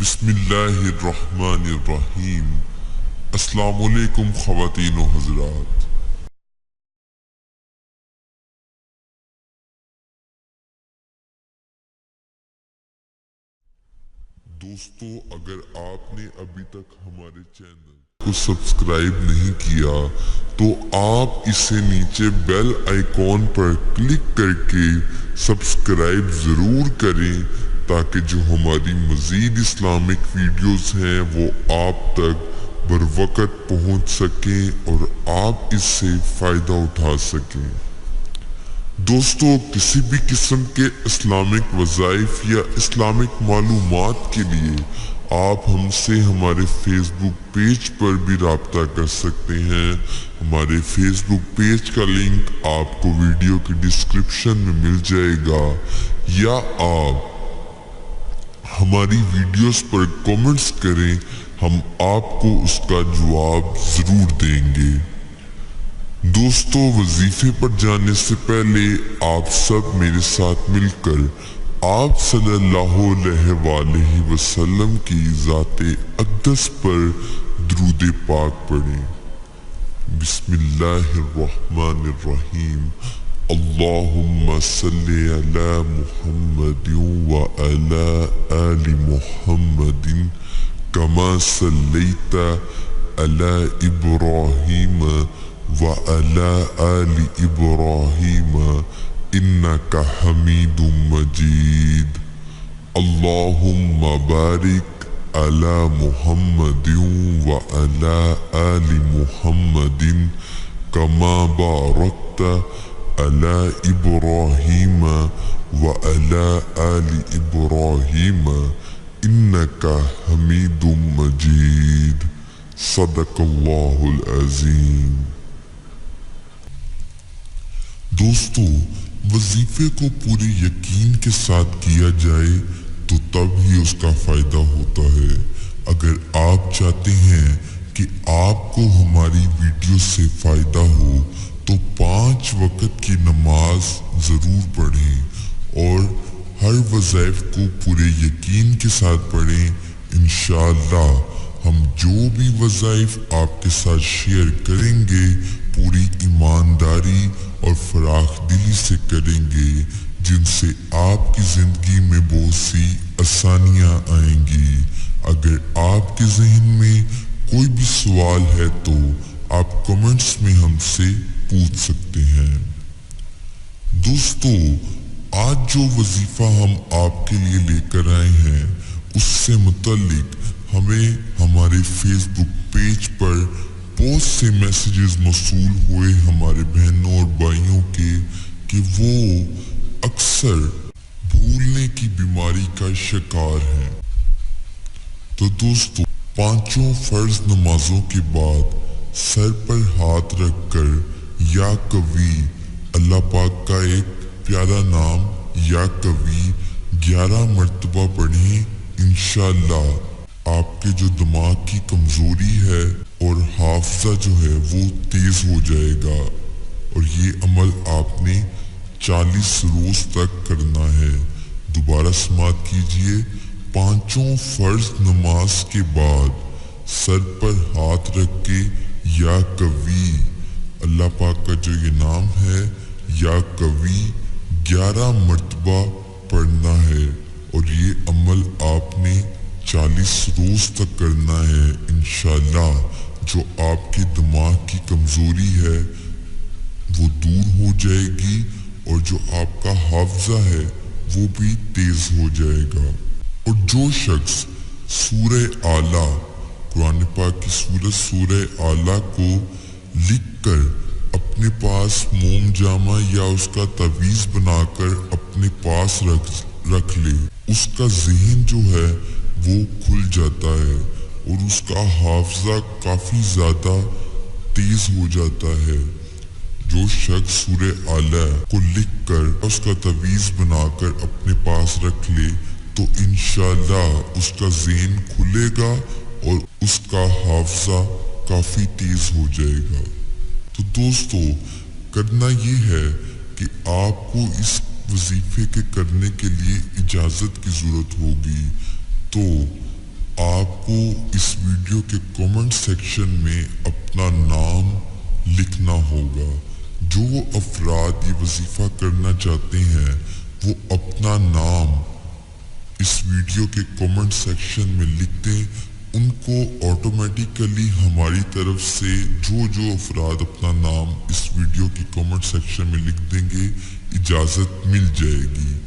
بسم اللہ الرحمن الرحیم۔ السلام علیکم خواتین و حضرات۔ دوستو، اگر آپ نے ابھی تک ہمارے چینل کو سبسکرائب نہیں کیا تو آپ اسے نیچے بیل آئیکن پر کلک کر کے سبسکرائب ضرور کریں تاکہ جو ہماری مزید اسلامک ویڈیوز ہیں وہ آپ تک بر وقت پہنچ سکیں اور آپ اس سے فائدہ اٹھا سکیں۔ دوستو، کسی بھی قسم کے اسلامک وظائف یا اسلامک معلومات کے لیے آپ ہم سے ہمارے فیس بک پیج پر بھی رابطہ کر سکتے ہیں۔ ہمارے فیس بک پیج کا لنک آپ کو ویڈیو کی ڈسکرپشن میں مل جائے گا، یا آپ ہماری ویڈیوز پر کومنٹس کریں، ہم آپ کو اس کا جواب ضرور دیں گے۔ دوستو، وظیفے پر جانے سے پہلے آپ سب میرے ساتھ مل کر آپ صلی اللہ علیہ وآلہ وسلم کی ذات اقدس پر درود پاک پڑھیں۔ بسم اللہ الرحمن الرحیم۔ اللہم صلی علی محمد وعلی آل محمد کما صلیت علی ابراہیم وعلی آل ابراہیم انک حمید مجید۔ اللہم بارک علی محمد وعلی آل محمد کما بارکت علی ابراہیم وعلی آل ابراہیم انک حمید مجید۔ صدق اللہ العظیم۔ دوستو، وظیفے کو پورے یقین کے ساتھ کیا جائے تو تب ہی اس کا فائدہ ہوتا ہے۔ اگر آپ چاہتے ہیں کہ آپ کو ہماری ویڈیو سے فائدہ ہو تو 5 وقت کی نماز ضرور پڑھیں اور ہر وظائف کو پورے یقین کے ساتھ پڑھیں۔ انشاءاللہ ہم جو بھی وظائف آپ کے ساتھ شیئر کریں گے پوری ایمانداری اور فراخ دلی سے کریں گے، جن سے آپ کی زندگی میں بہت سی آسانیاں آئیں گی۔ اگر آپ کے ذہن میں کوئی بھی سوال ہے تو آپ کمنٹس میں ہم سے پوچھ سکتے ہیں۔ دوستو، آج جو وظیفہ ہم آپ کے لیے لے کر آئے ہیں اس سے متعلق ہمیں ہمارے فیس بک پیج پر بہت سے میسیجز موصول ہوئے ہمارے بہنوں اور بھائیوں کے کہ وہ اکثر بھولنے کی بیماری کا شکار ہیں۔ تو دوستو، 5 فرض نمازوں کے بعد سر پر ہاتھ رکھ کر یا قوی، اللہ پاک کا ایک پیارا نام یا قوی 11 مرتبہ پڑھیں۔ انشاءاللہ آپ کے جو دماغ کی کمزوری ہے اور حافظہ جو ہے وہ تیز ہو جائے گا، اور یہ عمل آپ نے 40 روز تک کرنا ہے۔ دوبارہ سماعت کیجئے۔ 5 فرض نماز کے بعد سر پر ہاتھ رکھ کے یا قوی، اللہ پاک کا جو یہ نام ہے یا قوی 11 مرتبہ پڑھنا ہے، اور یہ عمل آپ نے 40 روز تک کرنا ہے۔ انشاءاللہ جو آپ کے دماغ کی کمزوری ہے وہ دور ہو جائے گی، اور جو آپ کا حافظہ ہے وہ بھی تیز ہو جائے گا۔ اور جو شخص سورہ اعلیٰ، قرآن پاک کی سورہ اعلیٰ کو لکھ کر اپنے پاس موم جامہ یا اس کا تعویذ بنا کر اپنے پاس رکھ لے، اس کا ذہن جو ہے وہ کھل جاتا ہے اور اس کا حافظہ کافی زیادہ تیز ہو جاتا ہے۔ جو شخص سورہ اعلیٰ کو لکھ کر اس کا تعویذ بنا کر اپنے پاس رکھ لے تو انشاءاللہ اس کا ذہن کھلے گا اور اس کا حافظہ کافی تیز ہو جائے گا۔ تو دوستو، کرنا یہ ہے کہ آپ کو اس وظیفے کے کرنے کے لیے اجازت کی ضرورت ہوگی، تو آپ کو اس ویڈیو کے کمنٹ سیکشن میں اپنا نام لکھنا ہوگا۔ جو افراد یہ وظیفہ کرنا چاہتے ہیں وہ اپنا نام اس ویڈیو کے کمنٹ سیکشن میں لکھ دیں۔ ان کو آٹومیٹیکلی ہماری طرف سے جو افراد اپنا نام اس ویڈیو کی کمنٹ سیکشن میں لکھ دیں گے اجازت مل جائے گی۔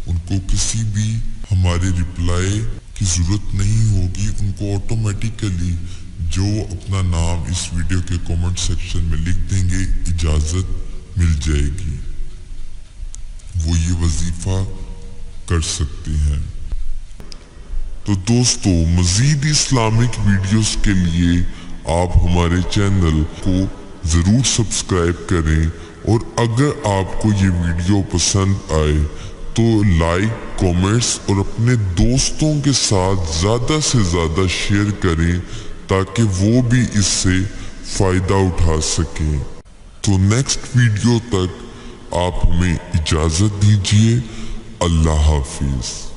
ان کو کسی بھی ہمارے رپلائی کی ضرورت نہیں ہوگی، ان کو آٹومیٹیکلی جو اپنا نام اس ویڈیو کے کمنٹ سیکشن میں لکھ دیں گے اجازت مل جائے گی، وہ یہ وظیفہ کر سکتے ہیں۔ تو دوستو، مزید اسلامک ویڈیوز کے لیے آپ ہمارے چینل کو ضرور سبسکرائب کریں، اور اگر آپ کو یہ ویڈیو پسند آئے تو لائک، کامنٹس اور اپنے دوستوں کے ساتھ زیادہ سے زیادہ شیئر کریں تاکہ وہ بھی اس سے فائدہ اٹھا سکیں۔ تو نیکسٹ ویڈیو تک آپ ہمیں اجازت دیجیے۔ اللہ حافظ۔